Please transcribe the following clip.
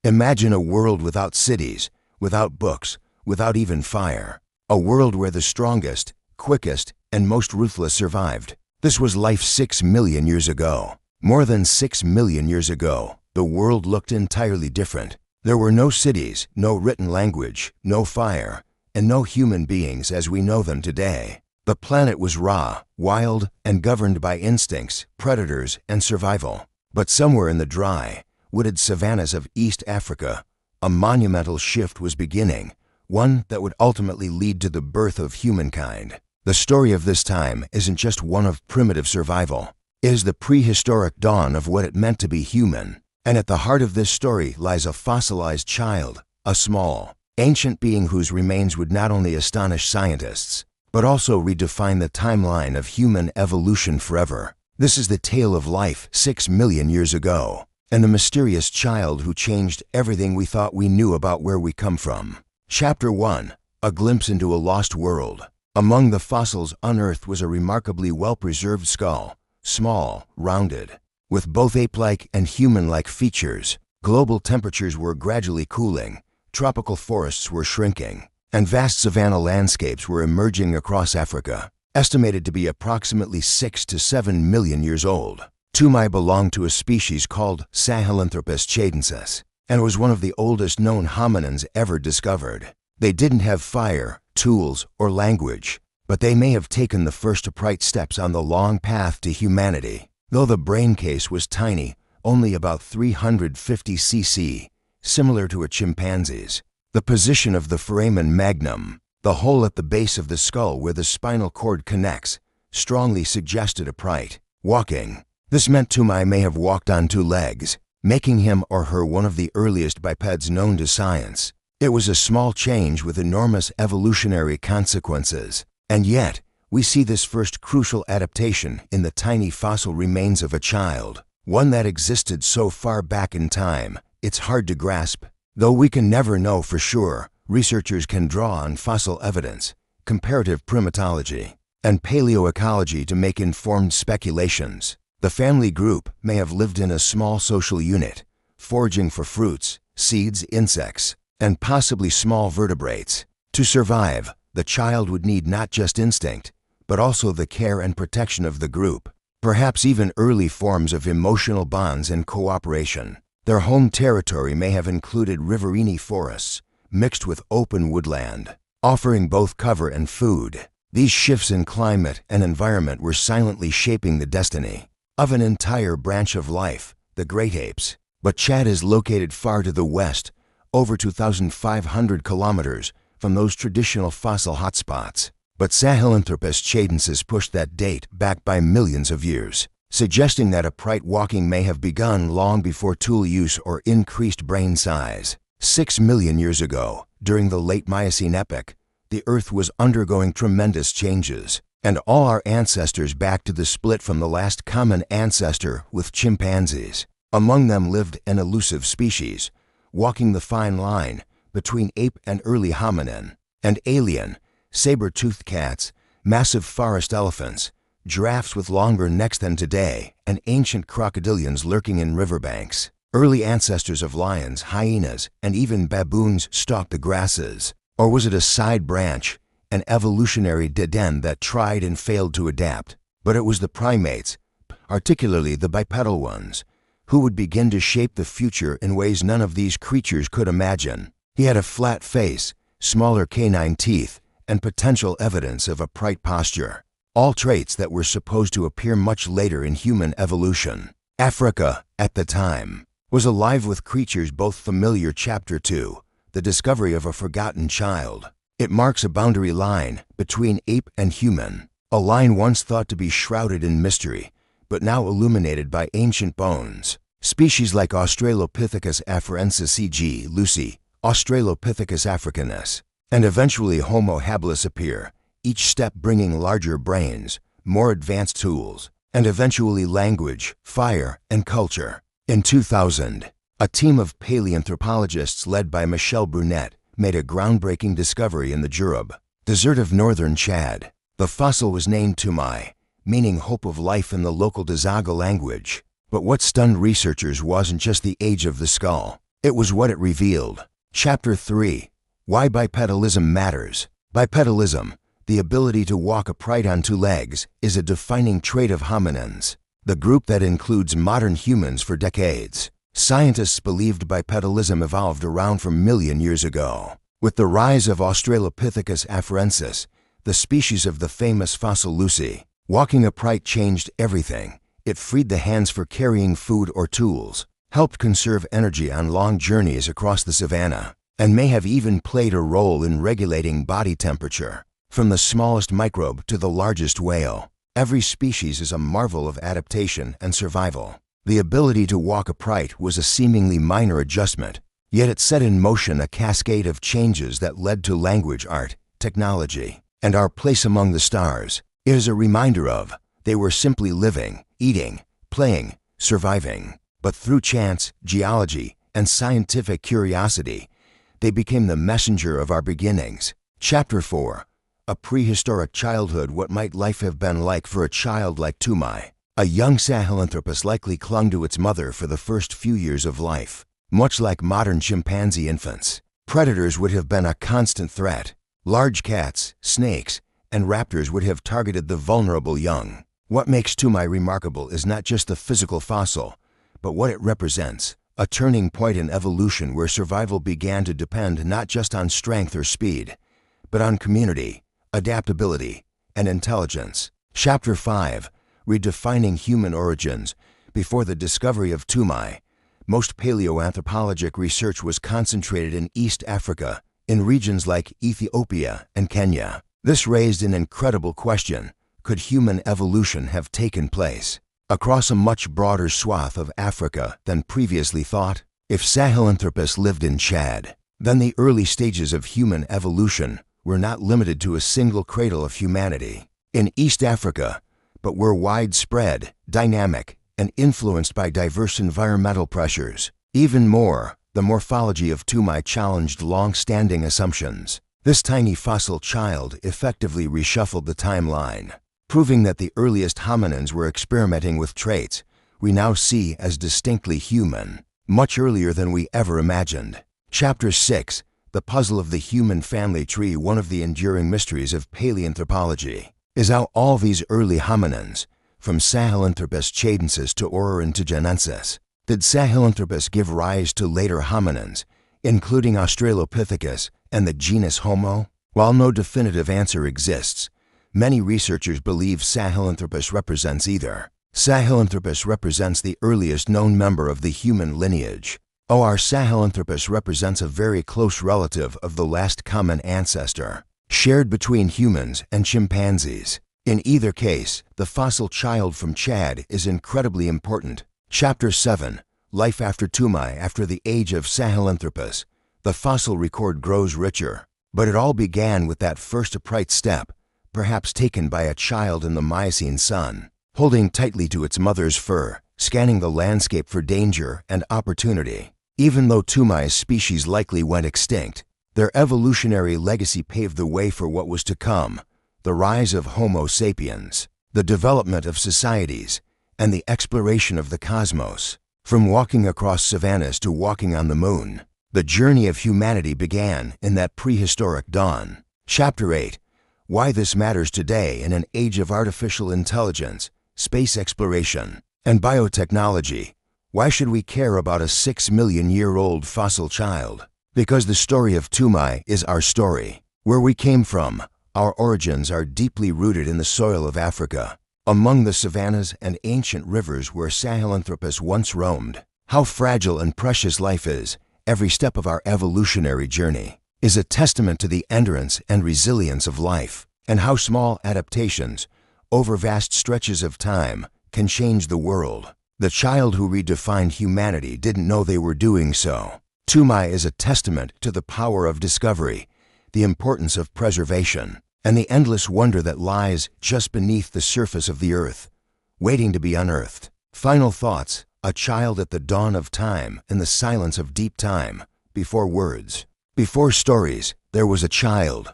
Imagine a world without cities, without books, without even fire. A world where the strongest, quickest, and most ruthless survived. This was life 6 million years ago. More than 6 million years ago, the world looked entirely different. There were no cities, no written language, no fire, and no human beings as we know them today. The planet was raw, wild, and governed by instincts, predators, and survival. But somewhere in the dry, wooded savannas of East Africa, a monumental shift was beginning, one that would ultimately lead to the birth of humankind. The story of this time isn't just one of primitive survival. It is the prehistoric dawn of what it meant to be human. And at the heart of this story lies a fossilized child, a small, ancient being whose remains would not only astonish scientists, but also redefine the timeline of human evolution forever. This is the tale of life 6 million years ago, and the mysterious child who changed everything we thought we knew about where we come from. Chapter 1. A glimpse into a lost world. Among the fossils unearthed was a remarkably well-preserved skull, small, rounded, with both ape-like and human-like features. Global temperatures were gradually cooling, tropical forests were shrinking, and vast savanna landscapes were emerging across Africa, estimated to be approximately 6 to 7 million years old. Toumaï belonged to a species called Sahelanthropus tchadensis, and was one of the oldest known hominins ever discovered. They didn't have fire, tools, or language, but they may have taken the first upright steps on the long path to humanity. Though the brain case was tiny, only about 350 cc, similar to a chimpanzee's, the position of the foramen magnum, the hole at the base of the skull where the spinal cord connects, strongly suggested upright walking. This meant Toumaï may have walked on 2 legs, making him or her one of the earliest bipeds known to science. It was a small change with enormous evolutionary consequences, and yet we see this first crucial adaptation in the tiny fossil remains of a child, one that existed so far back in time, it's hard to grasp. Though we can never know for sure, researchers can draw on fossil evidence, comparative primatology, and paleoecology to make informed speculations. The family group may have lived in a small social unit, foraging for fruits, seeds, insects, and possibly small vertebrates. To survive, the child would need not just instinct, but also the care and protection of the group, perhaps even early forms of emotional bonds and cooperation. Their home territory may have included riverine forests, mixed with open woodland, offering both cover and food. These shifts in climate and environment were silently shaping the destiny of an entire branch of life, the great apes. But Chad is located far to the west, over 2,500 kilometers from those traditional fossil hotspots. But Sahelanthropus tchadensis pushed that date back by millions of years, suggesting that upright walking may have begun long before tool use or increased brain size. 6 million years ago, during the Late Miocene epoch, the Earth was undergoing tremendous changes, and all our ancestors back to the split from the last common ancestor with chimpanzees. Among them lived an elusive species, walking the fine line between ape and early hominin, and alien, saber-toothed cats, massive forest elephants, giraffes with longer necks than today, and ancient crocodilians lurking in riverbanks. Early ancestors of lions, hyenas, and even baboons stalked the grasses. Or was it a side branch, an evolutionary dead end that tried and failed to adapt? But it was the primates, particularly the bipedal ones, who would begin to shape the future in ways none of these creatures could imagine. He had a flat face, smaller canine teeth, and potential evidence of upright posture, all traits that were supposed to appear much later in human evolution. Africa, at the time, was alive with creatures both familiar. Chapter 2, the discovery of a forgotten child. It marks a boundary line between ape and human, a line once thought to be shrouded in mystery, but now illuminated by ancient bones. Species like Australopithecus afarensis, e.g. Lucy, Australopithecus africanus, and eventually Homo habilis appear, each step bringing larger brains, more advanced tools, and eventually language, fire, and culture. In 2000, a team of paleoanthropologists led by Michel Brunet made a groundbreaking discovery in the Jurub, desert of northern Chad. The fossil was named Toumaï, meaning hope of life in the local Dazaga language. But what stunned researchers wasn't just the age of the skull. It was what it revealed. Chapter 3. Why bipedalism matters. Bipedalism, the ability to walk upright on two legs, is a defining trait of hominins, the group that includes modern humans for decades. Scientists believed bipedalism evolved around 4 million years ago. With the rise of Australopithecus afarensis, the species of the famous fossil Lucy, walking upright changed everything. It freed the hands for carrying food or tools, helped conserve energy on long journeys across the savanna, and may have even played a role in regulating body temperature. From the smallest microbe to the largest whale, every species is a marvel of adaptation and survival. The ability to walk upright was a seemingly minor adjustment, yet it set in motion a cascade of changes that led to language, art, technology, and our place among the stars. It is a reminder of, they were simply living, eating, playing, surviving. But through chance, geology, and scientific curiosity, they became the messenger of our beginnings. Chapter 4. A prehistoric childhood. What might life have been like for a child like Toumaï? A young Sahelanthropus likely clung to its mother for the first few years of life. Much like modern chimpanzee infants, predators would have been a constant threat. Large cats, snakes, and raptors would have targeted the vulnerable young. What makes Toumaï remarkable is not just the physical fossil, but what it represents, a turning point in evolution where survival began to depend not just on strength or speed, but on community, adaptability, and intelligence. Chapter 5. Redefining human origins. Before the discovery of Toumaï, most paleoanthropologic research was concentrated in East Africa, in regions like Ethiopia and Kenya. This raised an incredible question: could human evolution have taken place across a much broader swath of Africa than previously thought? If Sahelanthropus lived in Chad, then the early stages of human evolution were not limited to a single cradle of humanity in East Africa, but were widespread, dynamic, and influenced by diverse environmental pressures. Even more, the morphology of Toumaï challenged long-standing assumptions. This tiny fossil child effectively reshuffled the timeline, proving that the earliest hominins were experimenting with traits we now see as distinctly human, much earlier than we ever imagined. Chapter 6. The puzzle of the human family tree. One of the enduring mysteries of paleoanthropology is how all these early hominins, from Sahelanthropus tchadensis to tchadensis, did Sahelanthropus give rise to later hominins, including Australopithecus and the genus Homo? While no definitive answer exists, many researchers believe Sahelanthropus represents either. Sahelanthropus represents the earliest known member of the human lineage, or Sahelanthropus represents a very close relative of the last common ancestor, shared between humans and chimpanzees. In either case, the fossil child from Chad is incredibly important. Chapter 7. Life after Toumaï. After the age of Sahelanthropus, the fossil record grows richer. But it all began with that first upright step, perhaps taken by a child in the Miocene sun, holding tightly to its mother's fur, scanning the landscape for danger and opportunity. Even though Toumaï's species likely went extinct, their evolutionary legacy paved the way for what was to come: the rise of Homo sapiens, the development of societies, and the exploration of the cosmos. From walking across savannas to walking on the moon, the journey of humanity began in that prehistoric dawn. Chapter 8. Why this matters today in an age of artificial intelligence, space exploration, and biotechnology. Why should we care about a 6-million-year-old fossil child? Because the story of Toumaï is our story. Where we came from, our origins are deeply rooted in the soil of Africa, among the savannas and ancient rivers where Sahelanthropus once roamed. How fragile and precious life is. Every step of our evolutionary journey is a testament to the endurance and resilience of life, and how small adaptations over vast stretches of time can change the world. The child who redefined humanity didn't know they were doing so. Toumaï is a testament to the power of discovery, the importance of preservation, and the endless wonder that lies just beneath the surface of the earth, waiting to be unearthed. Final thoughts. A child at the dawn of time, in the silence of deep time, before words, before stories, there was a child,